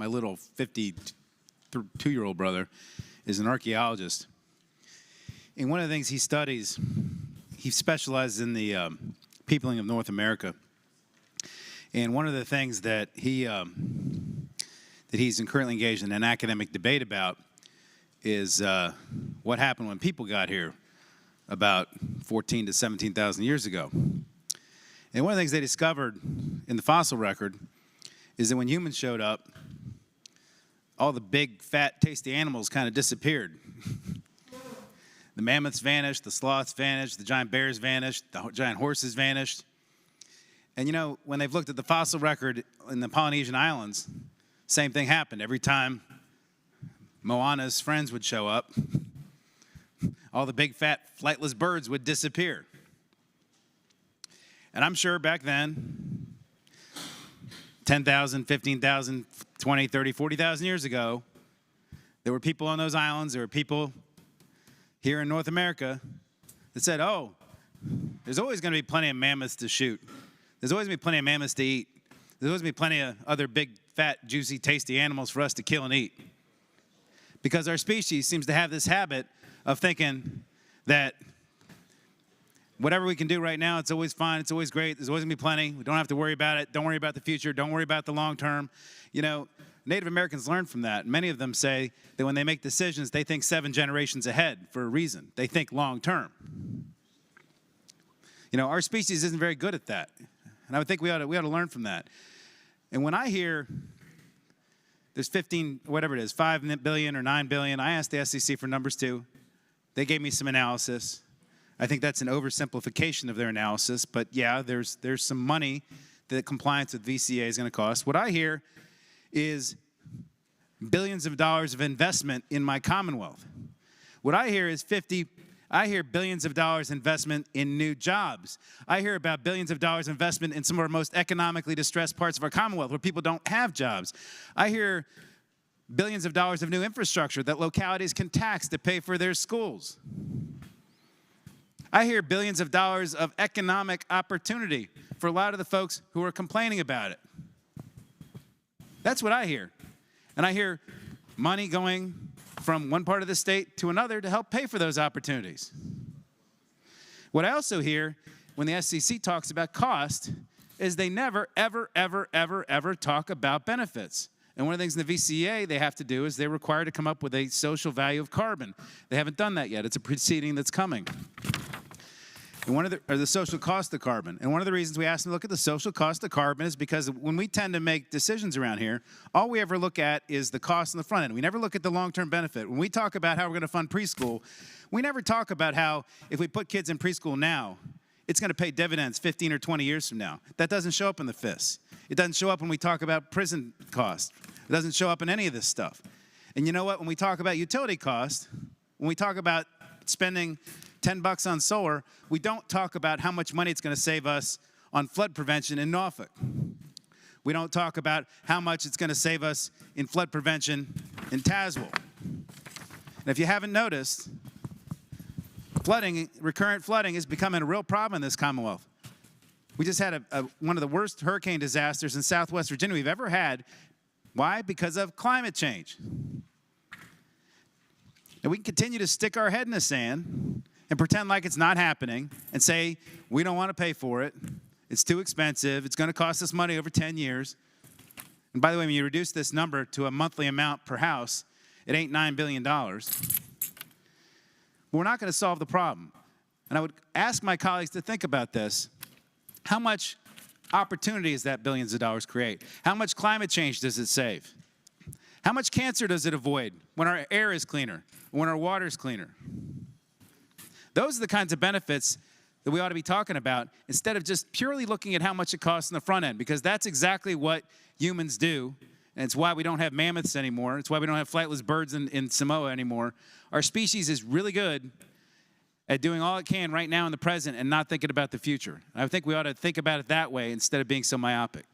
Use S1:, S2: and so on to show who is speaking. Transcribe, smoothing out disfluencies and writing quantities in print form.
S1: my little 52-year-old brother, is an archaeologist. And one of the things he studies, he specializes in the peopling of North America. And one of the things that he's currently engaged in an academic debate about is what happened when people got here about 14 to 17,000 years ago. And one of the things they discovered in the fossil record is that when humans showed up, all the big, fat, tasty animals kind of disappeared. The mammoths vanished, the sloths vanished, the giant bears vanished, the giant horses vanished. And you know, when they've looked at the fossil record in the Polynesian islands, same thing happened. Every time Moana's friends would show up, all the big, fat, flightless birds would disappear. And I'm sure back then, 10,000, 15,000, 20, 30, 40,000 years ago, there were people on those islands, there were people here in North America that said, oh, there's always going to be plenty of mammoths to shoot. There's always going to be plenty of mammoths to eat. There's always going to be plenty of other big, fat, juicy, tasty animals for us to kill and eat. Because our species seems to have this habit of thinking that whatever we can do right now, it's always fine, it's always great, there's always going to be plenty. We don't have to worry about it. Don't worry about the future. Don't worry about the long term. You know, Native Americans learn from that. Many of them say that when they make decisions, they think 7 generations ahead for a reason. They think long term. You know, our species isn't very good at that. And I would think we ought to learn from that. And when I hear there's 15, whatever it is, 5 billion or 9 billion, I asked the SEC for numbers too. They gave me some analysis. I think that's an oversimplification of their analysis, but yeah, there's some money that compliance with VCA is going to cost. What I hear is billions of dollars of investment in my Commonwealth. What I hear is I hear billions of dollars investment in new jobs. I hear about billions of dollars investment in some of our most economically distressed parts of our Commonwealth where people don't have jobs. I hear billions of dollars of new infrastructure that localities can tax to pay for their schools. I hear billions of dollars of economic opportunity for a lot of the folks who are complaining about it. That's what I hear. And I hear money going from one part of the state to another to help pay for those opportunities. What I also hear when the SEC talks about cost is they never, ever, ever, ever, ever talk about benefits. And one of the things in the VCA they have to do is they're required to come up with a social value of carbon. They haven't done that yet. It's a proceeding that's coming. And the social cost of carbon. And one of the reasons we ask them to look at the social cost of carbon is because when we tend to make decisions around here, all we ever look at is the cost on the front end. We never look at the long-term benefit. When we talk about how we're going to fund preschool, we never talk about how if we put kids in preschool now, it's going to pay dividends 15 or 20 years from now. That doesn't show up in the FIS. It doesn't show up when we talk about prison costs. It doesn't show up in any of this stuff. And you know what? When we talk about utility costs, when we talk about spending $10 on solar, we don't talk about how much money it's going to save us on flood prevention in Norfolk. We don't talk about how much it's going to save us in flood prevention in Tazewell. And if you haven't noticed, recurrent flooding is becoming a real problem in this Commonwealth. We just had one of the worst hurricane disasters in Southwest Virginia we've ever had. Why? Because of climate change. And we can continue to stick our head in the sand and pretend like it's not happening and say, we don't want to pay for it. It's too expensive. It's going to cost us money over 10 years. And by the way, when you reduce this number to a monthly amount per house, it ain't $9 billion. But we're not going to solve the problem. And I would ask my colleagues to think about this. How much opportunity does that billions of dollars create? How much climate change does it save? How much cancer does it avoid when our air is cleaner, when our water is cleaner? Those are the kinds of benefits that we ought to be talking about instead of just purely looking at how much it costs on the front end, because that's exactly what humans do, and it's why we don't have mammoths anymore. It's why we don't have flightless birds in Samoa anymore. Our species is really good at doing all it can right now in the present and not thinking about the future. I think we ought to think about it that way instead of being so myopic.